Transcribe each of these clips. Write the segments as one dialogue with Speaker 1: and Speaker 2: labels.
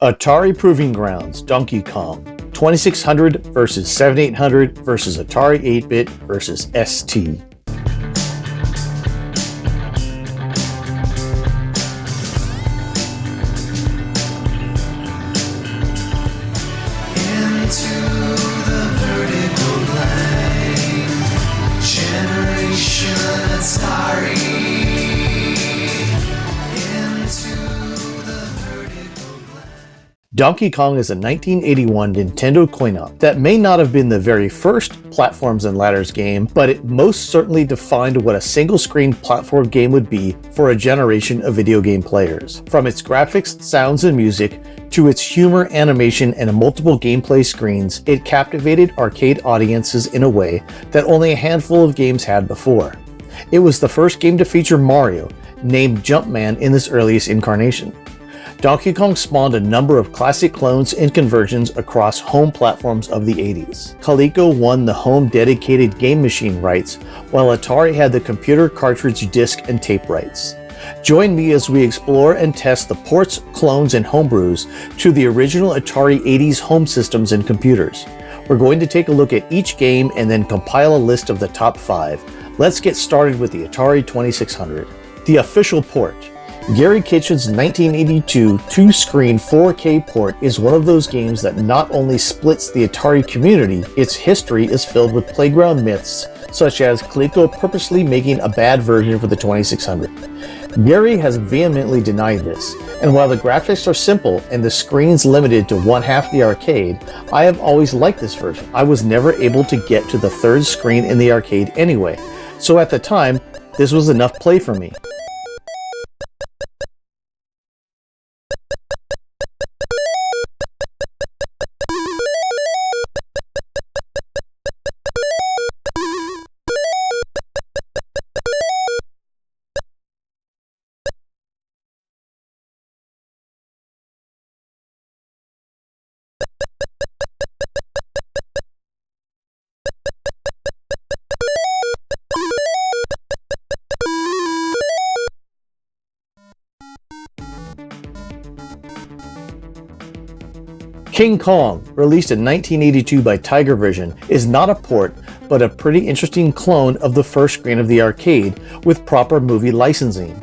Speaker 1: Atari Proving Grounds, Donkey Kong, 2600 versus 7800 versus Atari 8-bit versus ST. Donkey Kong is a 1981 Nintendo coin-op that may not have been the very first platforms and ladders game, but it most certainly defined what a single-screen platform game would be for a generation of video game players. From its graphics, sounds, and music, to its humor, animation, and multiple gameplay screens, it captivated arcade audiences in a way that only a handful of games had before. It was the first game to feature Mario, named Jumpman in this earliest incarnation. Donkey Kong spawned a number of classic clones and conversions across home platforms of the 80s. Coleco won the home dedicated game machine rights, while Atari had the computer cartridge disc and tape rights. Join me as we explore and test the ports, clones, and homebrews to the original Atari 80s home systems and computers. We're going to take a look at each game and then compile a list of the top 5. Let's get started with the Atari 2600. The official port. Gary Kitchen's 1982 two-screen 4K port is one of those games that not only splits the Atari community, its history is filled with playground myths, such as Coleco purposely making a bad version for the 2600. Gary has vehemently denied this, and while the graphics are simple and the screens limited to one half the arcade, I have always liked this version. I was never able to get to the third screen in the arcade anyway, so at the time, this was enough play for me. King Kong, released in 1982 by Tiger Vision, is not a port, but a pretty interesting clone of the first screen of the arcade with proper movie licensing.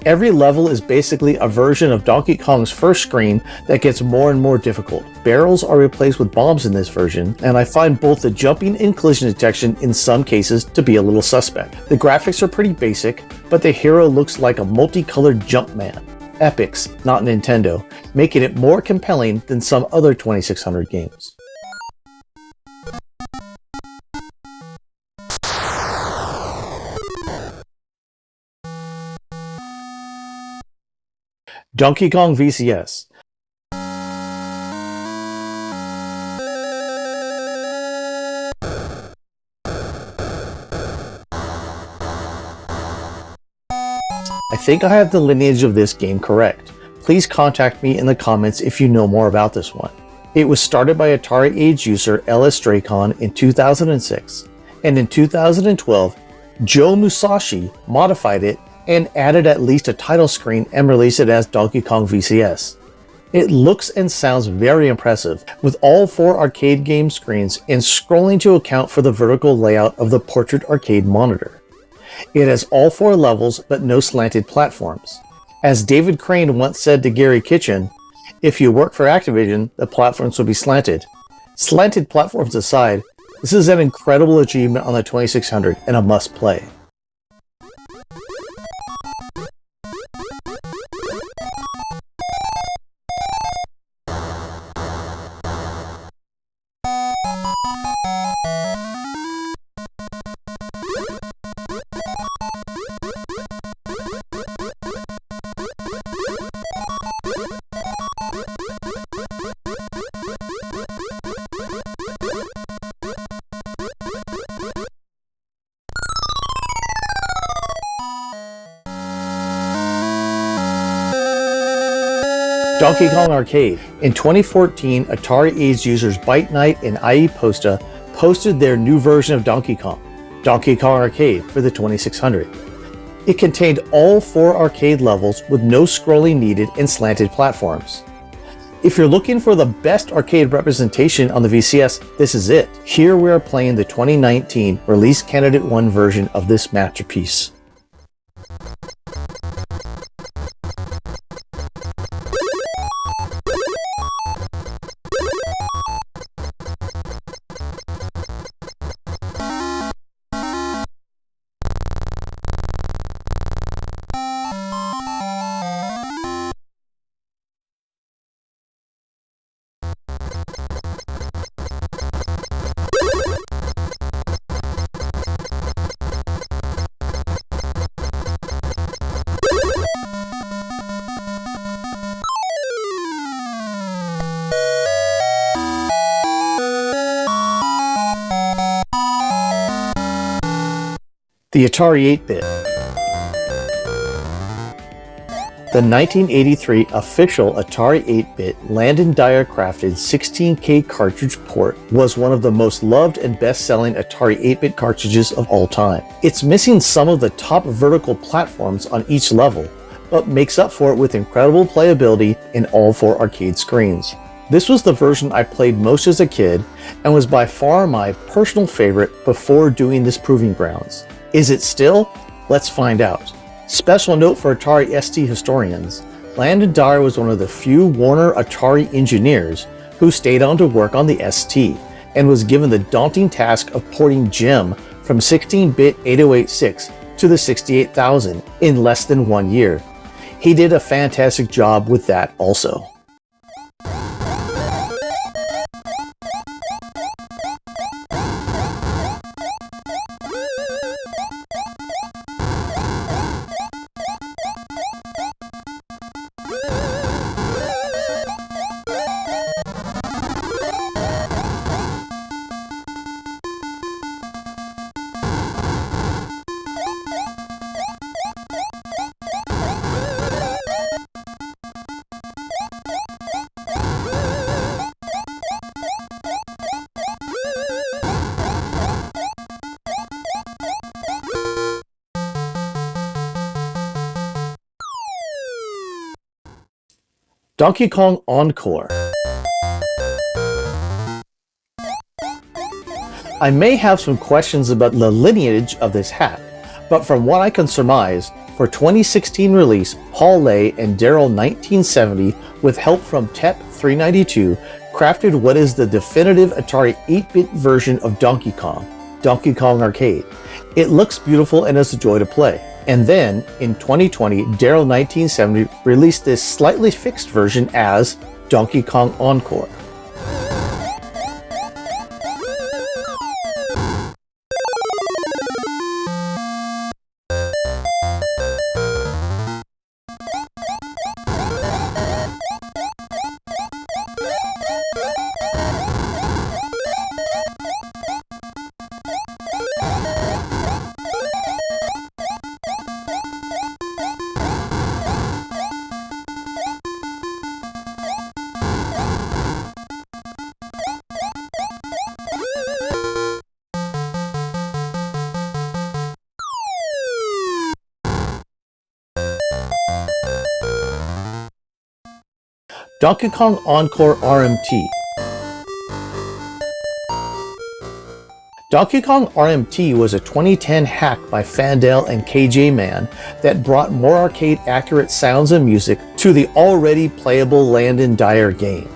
Speaker 1: Every level is basically a version of Donkey Kong's first screen that gets more and more difficult. Barrels are replaced with bombs in this version, and I find both the jumping and collision detection in some cases to be a little suspect. The graphics are pretty basic, but the hero looks like a multicolored Jumpman. Epics, not Nintendo, making it more compelling than some other 2600 games. Donkey Kong VCS. I think I have the lineage of this game correct. Please contact me in the comments if you know more about this one. It was started by Atari Age user Ellis Strachan in 2006, and in 2012, Joe Musashi modified it and added at least a title screen and released it as Donkey Kong VCS. It looks and sounds very impressive, with all 4 arcade game screens and scrolling to account for the vertical layout of the portrait arcade monitor. It has all 4 levels but no slanted platforms. As David Crane once said to Gary Kitchen, "If you work for Activision, the platforms will be slanted." Slanted platforms aside, this is an incredible achievement on the 2600 and a must play. Donkey Kong Arcade. In 2014, Atari Age users Byte Knight and IE Posta posted their new version of Donkey Kong Arcade for the 2600. It contained all 4 arcade levels with no scrolling needed and slanted platforms. If you're looking for the best arcade representation on the VCS, this is it. Here we are playing the 2019 Release Candidate 1 version of this masterpiece. The Atari 8-bit. The 1983 official Atari 8-bit Landon Dyer crafted 16K cartridge port was one of the most loved and best-selling Atari 8-bit cartridges of all time. It's missing some of the top vertical platforms on each level, but makes up for it with incredible playability in all 4 arcade screens. This was the version I played most as a kid and was by far my personal favorite before doing this Proving Grounds. Is it still? Let's find out. Special note for AtariST historians, Landon Dyer was one of the few Warner Atari engineers who stayed on to work on the ST and was given the daunting task of porting Jim from 16-bit 8086 to the 68000 in less than 1 year. He did a fantastic job with that also. Donkey Kong Encore. I may have some questions about the lineage of this hack, but from what I can surmise, for 2016 release, Paul Lay and Daryl 1970, with help from TEP392, crafted what is the definitive Atari 8-bit version of Donkey Kong, Donkey Kong Arcade. It looks beautiful and is a joy to play. And then, in 2020, Daryl 1970 released this slightly fixed version as Donkey Kong Encore. Donkey Kong Encore RMT. Donkey Kong RMT was a 2010 hack by Fandel and KJ Man that brought more arcade-accurate sounds and music to the already playable Landon Dyer game.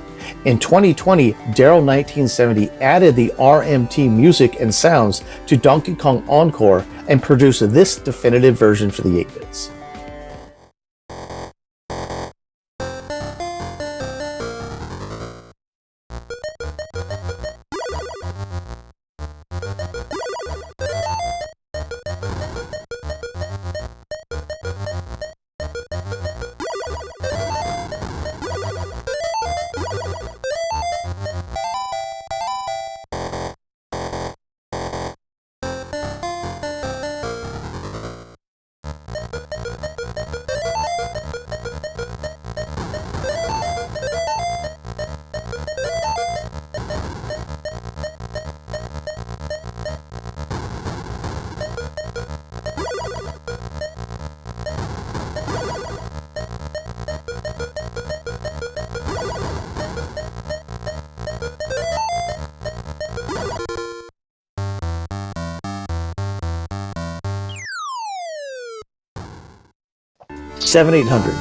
Speaker 1: In 2020, Daryl 1970 added the RMT music and sounds to Donkey Kong Encore and produced this definitive version for the 8-bits. 7800.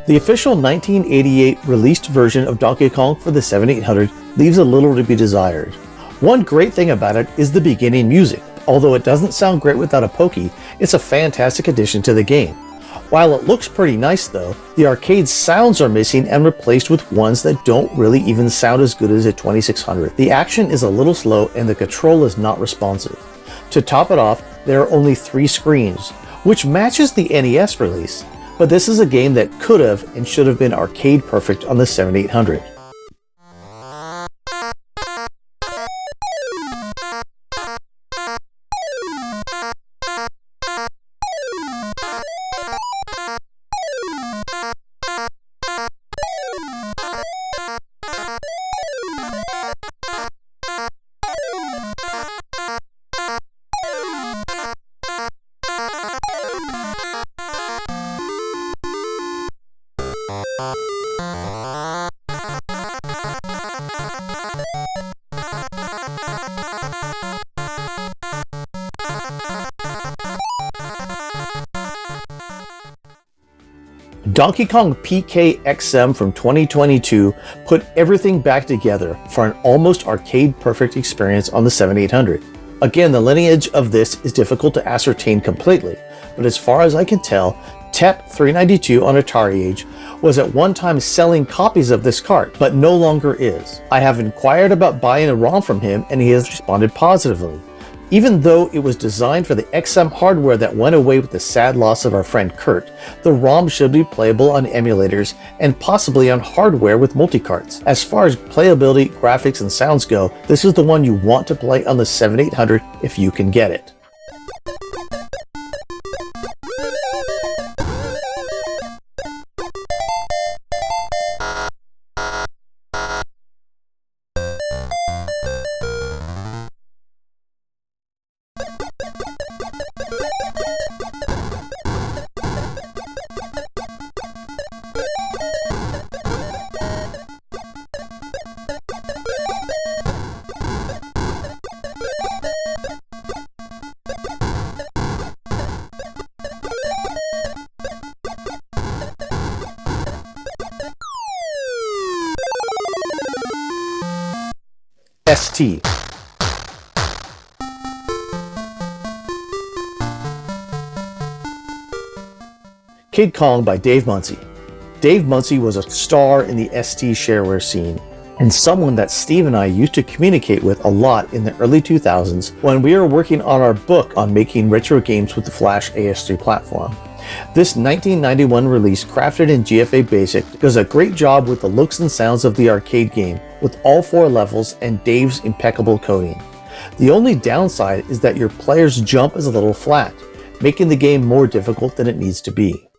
Speaker 1: The official 1988 released version of Donkey Kong for the 7800 leaves a little to be desired. One great thing about it is the beginning music. Although it doesn't sound great without a Pokey, it's a fantastic addition to the game. While it looks pretty nice though, the arcade sounds are missing and replaced with ones that don't really even sound as good as a 2600. The action is a little slow and the control is not responsive. To top it off, there are only 3 screens, which matches the NES release, but this is a game that could have and should have been arcade perfect on the 7800. Donkey Kong PKXM from 2022 put everything back together for an almost arcade-perfect experience on the 7800. Again, the lineage of this is difficult to ascertain completely, but as far as I can tell, TEP392 on Atari Age was at one time selling copies of this cart, but no longer is. I have inquired about buying a ROM from him and he has responded positively. Even though it was designed for the XM hardware that went away with the sad loss of our friend Kurt, the ROM should be playable on emulators and possibly on hardware with multicarts. As far as playability, graphics, and sounds go, this is the one you want to play on the 7800 if you can get it. ST. Kid Kong by Dave Muncy. Dave Muncy was a star in the ST shareware scene, and someone that Steve and I used to communicate with a lot in the early 2000s when we were working on our book on making retro games with the Flash AS3 platform. This 1991 release, crafted in GFA Basic, does a great job with the looks and sounds of the arcade game, with all 4 levels and Dave's impeccable coding. The only downside is that your player's jump is a little flat, making the game more difficult than it needs to be.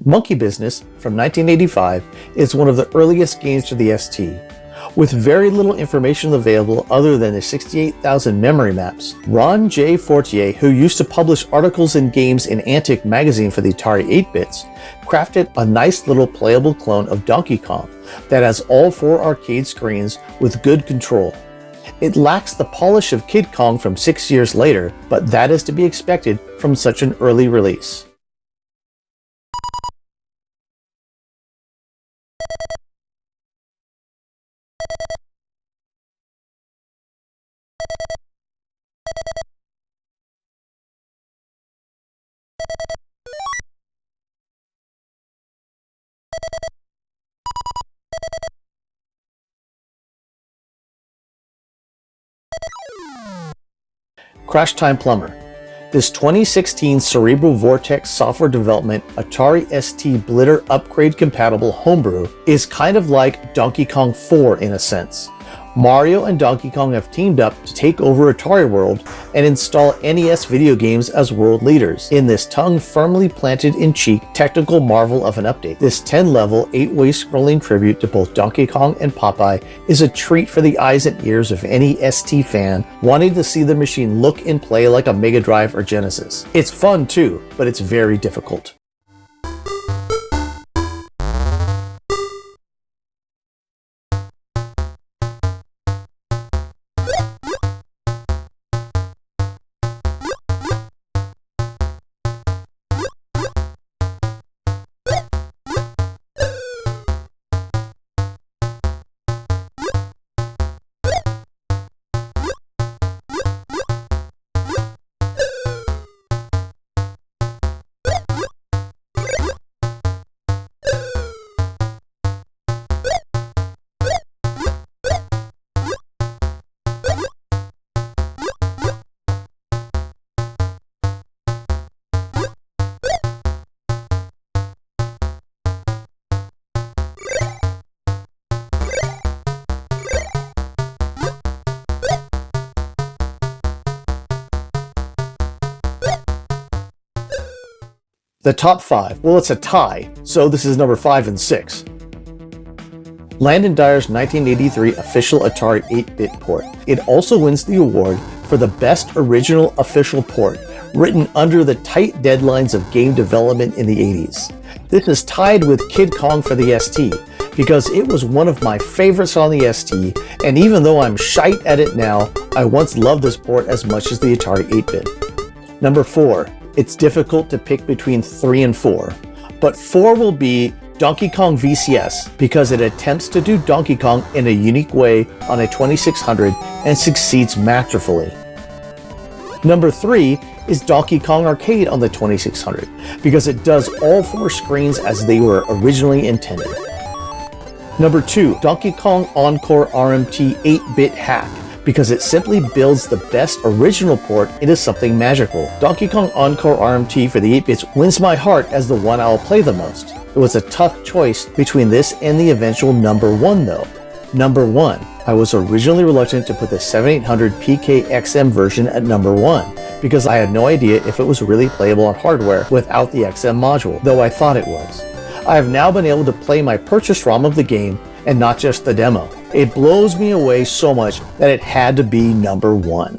Speaker 1: Monkey Business from 1985 is one of the earliest games for the ST. with very little information available other than the 68,000 memory maps. Ron J. Fortier, who used to publish articles and games in Antic magazine for the Atari 8-bits, crafted a nice little playable clone of Donkey Kong that has all 4 arcade screens with good control. It lacks the polish of Kid Kong from 6 years later, but that is to be expected from such an early release. Crash Time Plumber. This 2016 Cerebral Vortex software development AtariST Blitter upgrade compatible homebrew is kind of like Donkey Kong 4 in a sense. Mario and Donkey Kong have teamed up to take over Atari World and install NES video games as world leaders in this tongue firmly planted in cheek technical marvel of an update. This 10-level, 8-way scrolling tribute to both Donkey Kong and Popeye is a treat for the eyes and ears of any ST fan wanting to see the machine look and play like a Mega Drive or Genesis. It's fun too, but it's very difficult. The top 5. Well, it's a tie, so this is number 5 and 6. Landon Dyer's 1983 official Atari 8-bit port. It also wins the award for the best original official port, written under the tight deadlines of game development in the 80s. This is tied with Kid Kong for the ST, because it was one of my favorites on the ST, and even though I'm shite at it now, I once loved this port as much as the Atari 8-bit. Number 4. It's difficult to pick between 3 and 4, but 4 will be Donkey Kong VCS because it attempts to do Donkey Kong in a unique way on a 2600 and succeeds masterfully. Number 3 is Donkey Kong Arcade on the 2600 because it does all 4 screens as they were originally intended. Number 2, Donkey Kong Encore RMT 8-bit hack, because it simply builds the best original port into something magical. Donkey Kong Encore RMT for the 8-bits wins my heart as the one I'll play the most. It was a tough choice between this and the eventual number 1 though. Number 1, I was originally reluctant to put the 7800 PK-XM version at number 1 because I had no idea if it was really playable on hardware without the XM module, though I thought it was. I have now been able to play my purchased ROM of the game and not just the demo. It blows me away so much that it had to be number 1.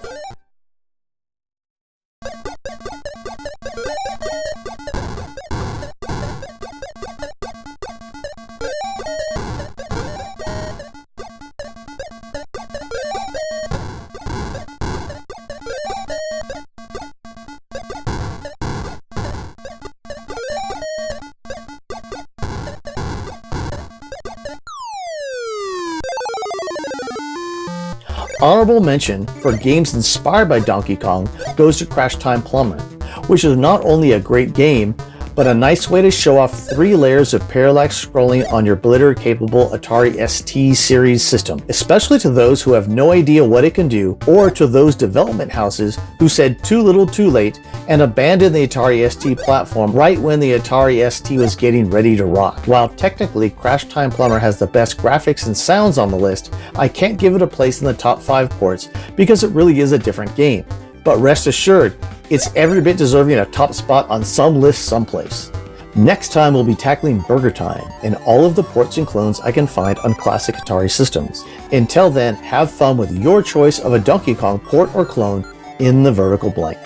Speaker 1: Honorable mention for games inspired by Donkey Kong goes to Crash Time Plumber, which is not only a great game, but a nice way to show off 3 layers of parallax scrolling on your blitter-capable AtariST series system, especially to those who have no idea what it can do, or to those development houses who said too little too late and abandoned the AtariST platform right when the AtariST was getting ready to rock. While technically Crash Time Plumber has the best graphics and sounds on the list, I can't give it a place in the top 5 ports because it really is a different game. But rest assured, it's every bit deserving a top spot on some list someplace. Next time we'll be tackling Burger Time and all of the ports and clones I can find on classic Atari systems. Until then, have fun with your choice of a Donkey Kong port or clone in the vertical blank.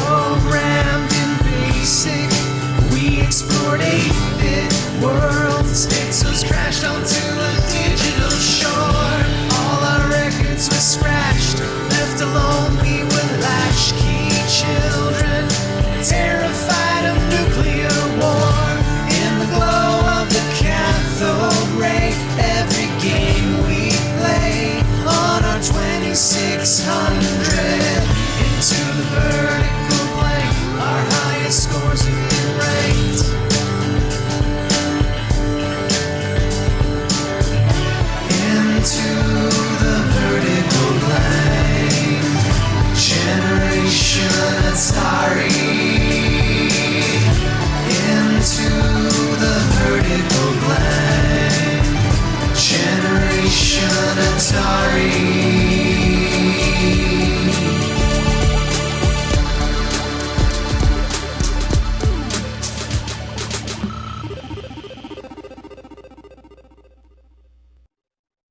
Speaker 2: Programmed in BASIC, we explored 8-bit worlds. Pixels crashed onto a digital shore. All our records were scratched. Left alone, we were latchkey children, terrified of nuclear war. In the glow of the cathode ray, every game we play on our 2600. Into the vertical blank, our highest scores have been ranked. Into the vertical blank, Generation Atari.